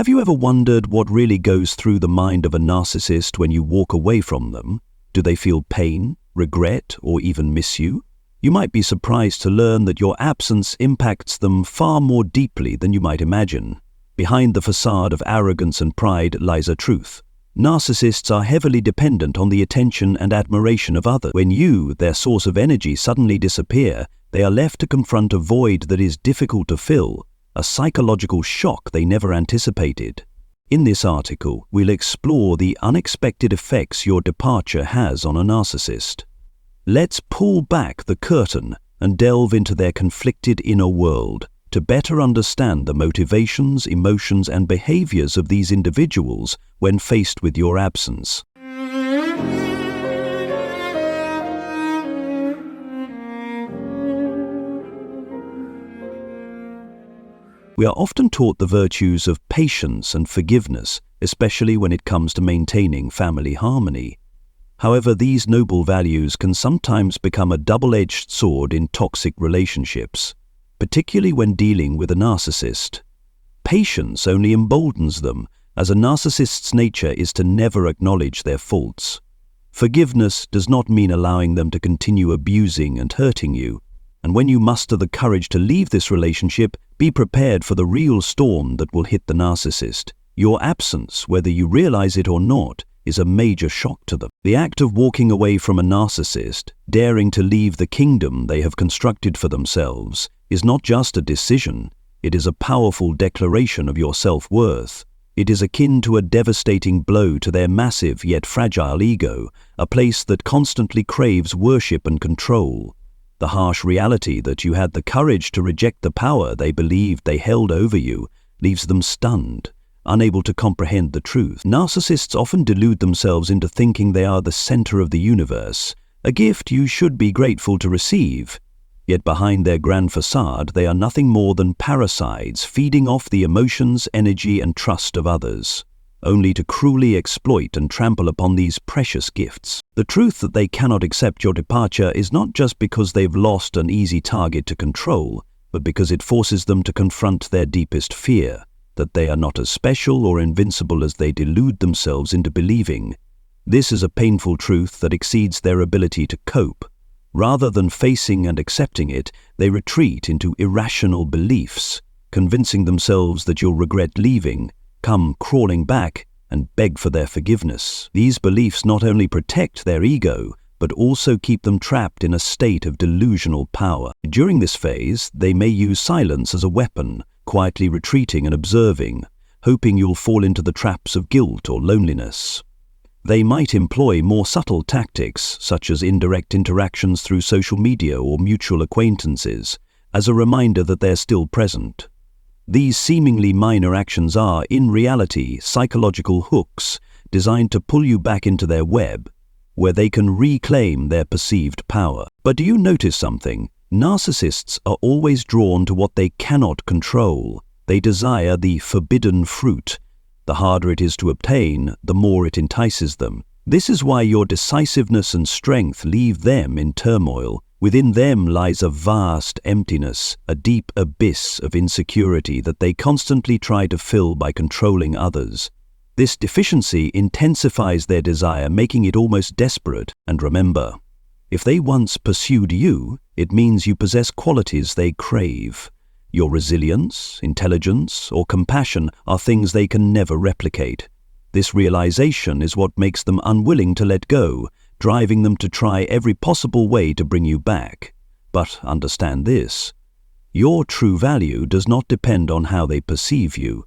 Have you ever wondered what really goes through the mind of a narcissist when you walk away from them? Do they feel pain, regret, or even miss you? You might be surprised to learn that your absence impacts them far more deeply than you might imagine. Behind the facade of arrogance and pride lies a truth. Narcissists are heavily dependent on the attention and admiration of others. When you, their source of energy, suddenly disappear, they are left to confront a void that is difficult to fill, a psychological shock they never anticipated. In this article, we'll explore the unexpected effects your departure has on a narcissist. Let's pull back the curtain and delve into their conflicted inner world to better understand the motivations, emotions, and behaviors of these individuals when faced with your absence. We are often taught the virtues of patience and forgiveness, especially when it comes to maintaining family harmony. However, these noble values can sometimes become a double-edged sword in toxic relationships, particularly when dealing with a narcissist. Patience only emboldens them, as a narcissist's nature is to never acknowledge their faults. Forgiveness does not mean allowing them to continue abusing and hurting you. And when you muster the courage to leave this relationship, be prepared for the real storm that will hit the narcissist. Your absence, whether you realize it or not, is a major shock to them. The act of walking away from a narcissist, daring to leave the kingdom they have constructed for themselves, is not just a decision, it is a powerful declaration of your self-worth. It is akin to a devastating blow to their massive yet fragile ego, a place that constantly craves worship and control. The harsh reality that you had the courage to reject the power they believed they held over you leaves them stunned, unable to comprehend the truth. Narcissists often delude themselves into thinking they are the center of the universe, a gift you should be grateful to receive. Yet behind their grand facade, they are nothing more than parasites feeding off the emotions, energy, and trust of others, only to cruelly exploit and trample upon these precious gifts. The truth that they cannot accept your departure is not just because they've lost an easy target to control, but because it forces them to confront their deepest fear, that they are not as special or invincible as they delude themselves into believing. This is a painful truth that exceeds their ability to cope. Rather than facing and accepting it, they retreat into irrational beliefs, convincing themselves that you'll regret leaving, come crawling back, and beg for their forgiveness. These beliefs not only protect their ego, but also keep them trapped in a state of delusional power. During this phase, they may use silence as a weapon, quietly retreating and observing, hoping you'll fall into the traps of guilt or loneliness. They might employ more subtle tactics, such as indirect interactions through social media or mutual acquaintances, as a reminder that they're still present. These seemingly minor actions are, in reality, psychological hooks designed to pull you back into their web, where they can reclaim their perceived power. But do you notice something? Narcissists are always drawn to what they cannot control. They desire the forbidden fruit. The harder it is to obtain, the more it entices them. This is why your decisiveness and strength leave them in turmoil. Within them lies a vast emptiness, a deep abyss of insecurity that they constantly try to fill by controlling others. This deficiency intensifies their desire, making it almost desperate. And remember, if they once pursued you, it means you possess qualities they crave. Your resilience, intelligence, or compassion are things they can never replicate. This realization is what makes them unwilling to let go, driving them to try every possible way to bring you back. But understand this: your true value does not depend on how they perceive you.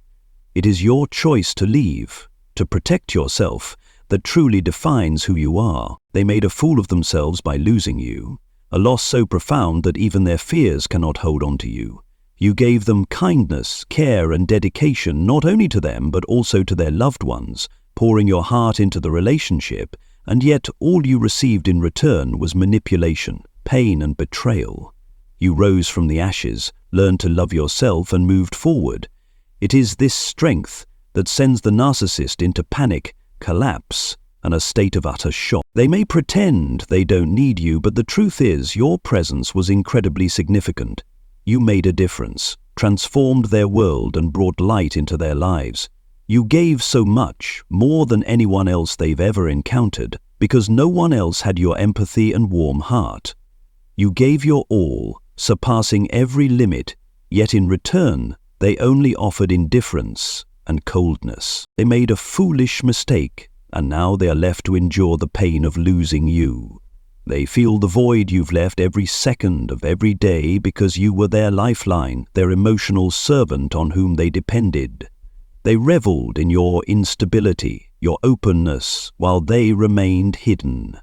It is your choice to leave, to protect yourself, that truly defines who you are. They made a fool of themselves by losing you, a loss so profound that even their fears cannot hold on to you. You gave them kindness, care, and dedication not only to them but also to their loved ones, pouring your heart into the relationship, and yet all you received in return was manipulation, pain, and betrayal. You rose from the ashes, learned to love yourself, and moved forward. It is this strength that sends the narcissist into panic, collapse, and a state of utter shock. They may pretend they don't need you, but the truth is your presence was incredibly significant. You made a difference, transformed their world, and brought light into their lives. You gave so much, more than anyone else they've ever encountered, because no one else had your empathy and warm heart. You gave your all, surpassing every limit, yet in return, they only offered indifference and coldness. They made a foolish mistake, and now they are left to endure the pain of losing you. They feel the void you've left every second of every day because you were their lifeline, their emotional servant on whom they depended. They reveled in your instability, your openness, while they remained hidden.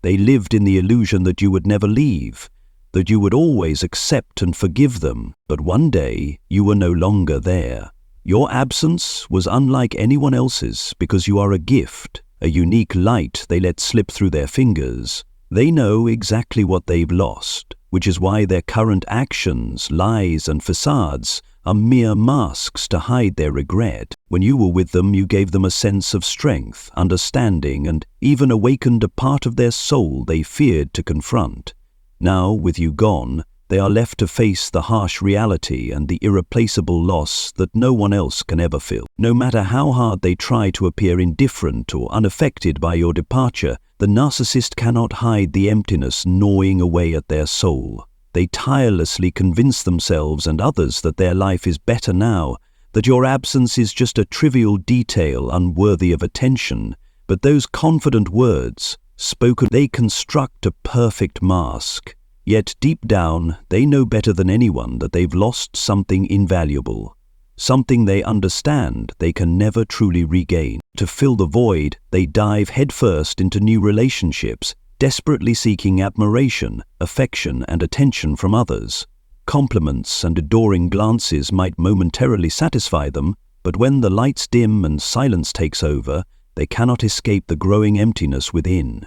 They lived in the illusion that you would never leave, that you would always accept and forgive them, but one day you were no longer there. Your absence was unlike anyone else's because you are a gift, a unique light they let slip through their fingers. They know exactly what they've lost, which is why their current actions, lies and facades are mere masks to hide their regret. When you were with them, you gave them a sense of strength, understanding, and even awakened a part of their soul they feared to confront. Now, with you gone, they are left to face the harsh reality and the irreplaceable loss that no one else can ever feel. No matter how hard they try to appear indifferent or unaffected by your departure, the narcissist cannot hide the emptiness gnawing away at their soul. They tirelessly convince themselves and others that their life is better now, that your absence is just a trivial detail unworthy of attention. But those confident words, spoken, they construct a perfect mask. Yet deep down, they know better than anyone that they've lost something invaluable, something they understand they can never truly regain. To fill the void, they dive headfirst into new relationships, desperately seeking admiration, affection, and attention from others. Compliments and adoring glances might momentarily satisfy them, but when the lights dim and silence takes over, they cannot escape the growing emptiness within.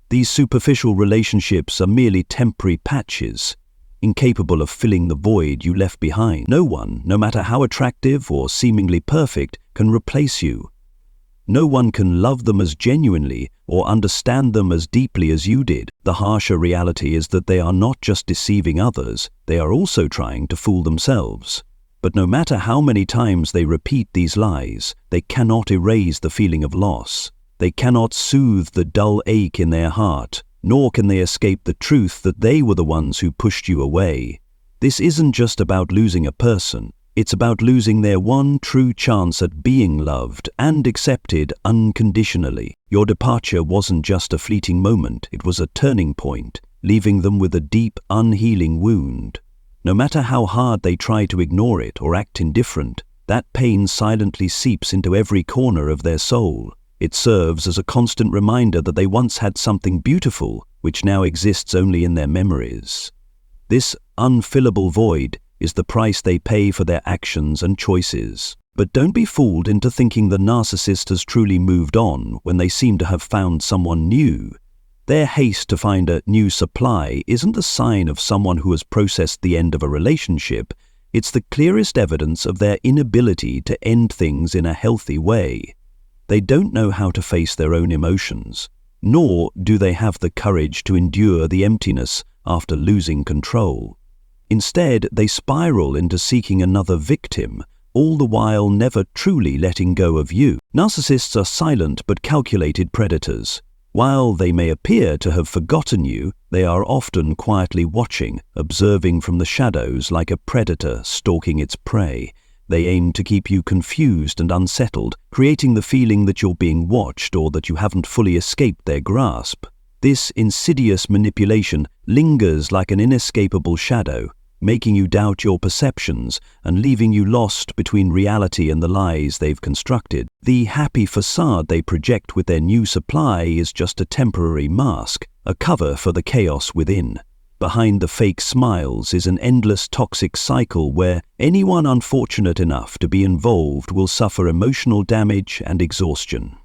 These superficial relationships are merely temporary patches, incapable of filling the void you left behind. No one, no matter how attractive or seemingly perfect, can replace you. No one can love them as genuinely or understand them as deeply as you did. The harsher reality is that they are not just deceiving others, they are also trying to fool themselves. But no matter how many times they repeat these lies, they cannot erase the feeling of loss. They cannot soothe the dull ache in their heart, nor can they escape the truth that they were the ones who pushed you away. This isn't just about losing a person, it's about losing their one true chance at being loved and accepted unconditionally. Your departure wasn't just a fleeting moment, it was a turning point, leaving them with a deep, unhealing wound. No matter how hard they try to ignore it or act indifferent, that pain silently seeps into every corner of their soul. It serves as a constant reminder that they once had something beautiful, which now exists only in their memories. This unfillable void is the price they pay for their actions and choices. But don't be fooled into thinking the narcissist has truly moved on when they seem to have found someone new. Their haste to find a new supply isn't a sign of someone who has processed the end of a relationship. It's the clearest evidence of their inability to end things in a healthy way. They don't know how to face their own emotions, nor do they have the courage to endure the emptiness after losing control. Instead, they spiral into seeking another victim, all the while never truly letting go of you. Narcissists are silent but calculated predators. While they may appear to have forgotten you, they are often quietly watching, observing from the shadows like a predator stalking its prey. They aim to keep you confused and unsettled, creating the feeling that you're being watched or that you haven't fully escaped their grasp. This insidious manipulation lingers like an inescapable shadow, making you doubt your perceptions and leaving you lost between reality and the lies they've constructed. The happy facade they project with their new supply is just a temporary mask, a cover for the chaos within. Behind the fake smiles is an endless toxic cycle where anyone unfortunate enough to be involved will suffer emotional damage and exhaustion.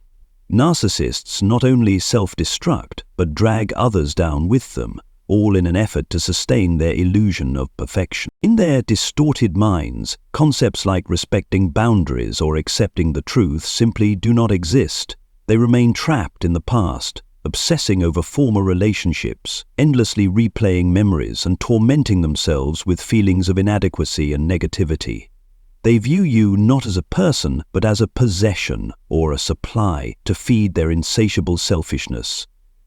Narcissists not only self-destruct, but drag others down with them, all in an effort to sustain their illusion of perfection. In their distorted minds, concepts like respecting boundaries or accepting the truth simply do not exist. They remain trapped in the past, obsessing over former relationships, endlessly replaying memories and tormenting themselves with feelings of inadequacy and negativity. They view you not as a person, but as a possession or a supply to feed their insatiable selfishness,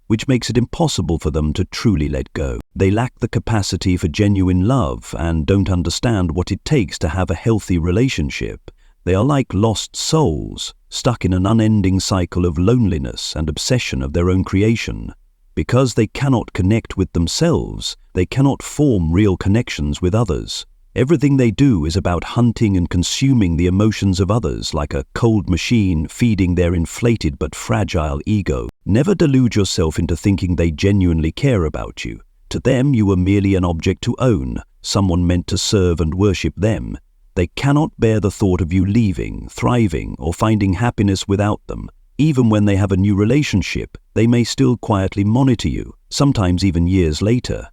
which makes it impossible for them to truly let go. They lack the capacity for genuine love and don't understand what it takes to have a healthy relationship. They are like lost souls, stuck in an unending cycle of loneliness and obsession of their own creation. Because they cannot connect with themselves, they cannot form real connections with others. Everything they do is about hunting and consuming the emotions of others like a cold machine feeding their inflated but fragile ego. Never delude yourself into thinking they genuinely care about you. To them, you are merely an object to own, someone meant to serve and worship them. They cannot bear the thought of you leaving, thriving, or finding happiness without them. Even when they have a new relationship, they may still quietly monitor you, sometimes even years later.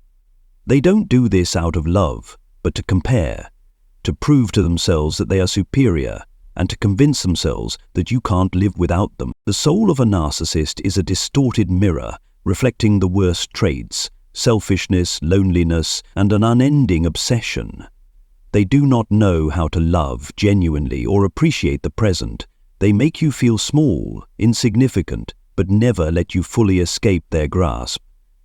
They don't do this out of love, but to compare, to prove to themselves that they are superior, and to convince themselves that you can't live without them. The soul of a narcissist is a distorted mirror, reflecting the worst traits, selfishness, loneliness, and an unending obsession. They do not know how to love genuinely or appreciate the present. They make you feel small, insignificant, but never let you fully escape their grasp.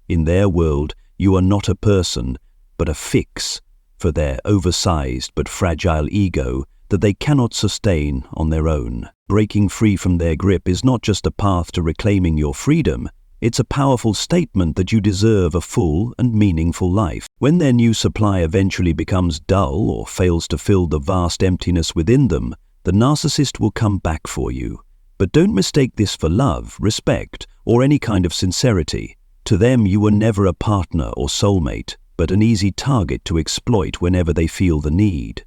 In their world, you are not a person, but a fix for their oversized but fragile ego that they cannot sustain on their own. Breaking free from their grip is not just a path to reclaiming your freedom, it's a powerful statement that you deserve a full and meaningful life. When their new supply eventually becomes dull or fails to fill the vast emptiness within them, the narcissist will come back for you. But don't mistake this for love, respect, or any kind of sincerity. To them, you were never a partner or soulmate, but an easy target to exploit whenever they feel the need.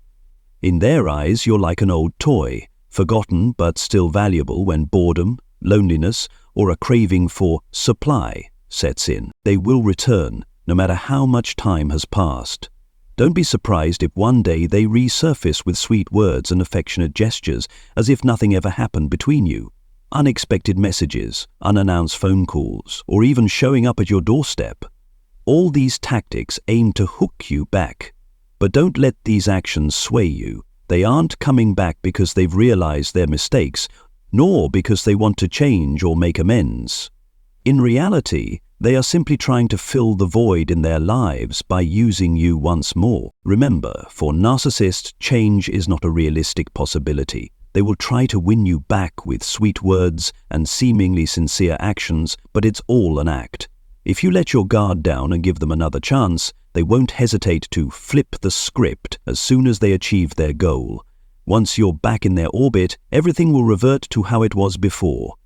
In their eyes, you're like an old toy, forgotten but still valuable when boredom, loneliness, or a craving for supply sets in. They will return, no matter how much time has passed. Don't be surprised if one day they resurface with sweet words and affectionate gestures, as if nothing ever happened between you. Unexpected messages, unannounced phone calls, or even showing up at your doorstep. All these tactics aim to hook you back. But don't let these actions sway you. They aren't coming back because they've realized their mistakes, nor because they want to change or make amends. In reality, they are simply trying to fill the void in their lives by using you once more. Remember, for narcissists, change is not a realistic possibility. They will try to win you back with sweet words and seemingly sincere actions, but it's all an act. If you let your guard down and give them another chance, they won't hesitate to flip the script as soon as they achieve their goal. Once you're back in their orbit, everything will revert to how it was before.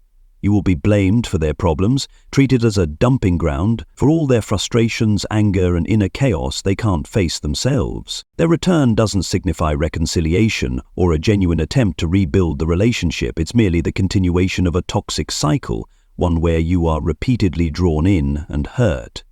You will be blamed for their problems, treated as a dumping ground for all their frustrations, anger, and inner chaos they can't face themselves. Their return doesn't signify reconciliation or a genuine attempt to rebuild the relationship. It's merely the continuation of a toxic cycle, one where you are repeatedly drawn in and hurt.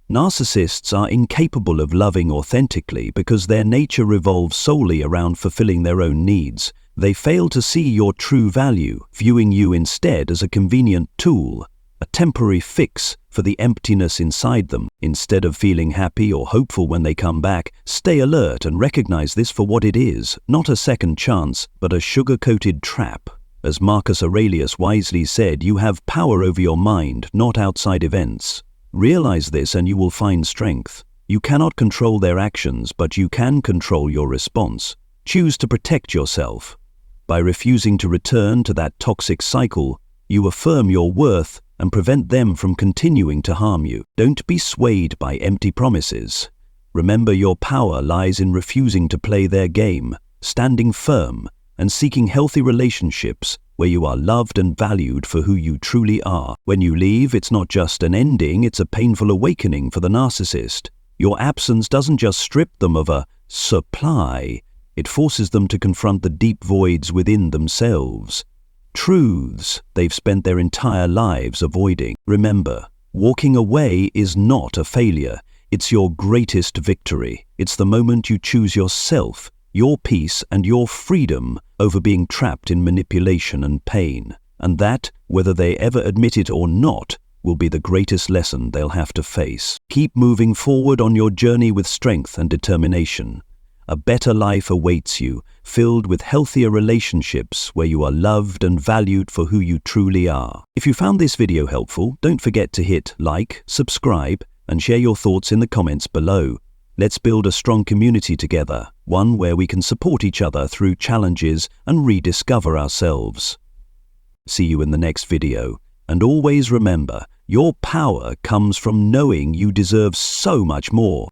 Narcissists are incapable of loving authentically because their nature revolves solely around fulfilling their own needs. They fail to see your true value, viewing you instead as a convenient tool, a temporary fix for the emptiness inside them. Instead of feeling happy or hopeful when they come back, stay alert and recognize this for what it is, not a second chance, but a sugar-coated trap. As Marcus Aurelius wisely said, you have power over your mind, not outside events. Realize this and you will find strength. You cannot control their actions, but you can control your response. Choose to protect yourself. By refusing to return to that toxic cycle, you affirm your worth and prevent them from continuing to harm you. Don't be swayed by empty promises. Remember, your power lies in refusing to play their game, standing firm, and seeking healthy relationships where you are loved and valued for who you truly are. When you leave, it's not just an ending, it's a painful awakening for the narcissist. Your absence doesn't just strip them of a supply, it forces them to confront the deep voids within themselves. Truths they've spent their entire lives avoiding. Remember, walking away is not a failure, it's your greatest victory. It's the moment you choose yourself, your peace and your freedom over being trapped in manipulation and pain. And that, whether they ever admit it or not, will be the greatest lesson they'll have to face. Keep moving forward on your journey with strength and determination. a better life awaits you, filled with healthier relationships where you are loved and valued for who you truly are. If you found this video helpful, don't forget to hit like, subscribe, and share your thoughts in the comments below. Let's build a strong community together, one where we can support each other through challenges and rediscover ourselves. See you in the next video, and always remember, your power comes from knowing you deserve so much more.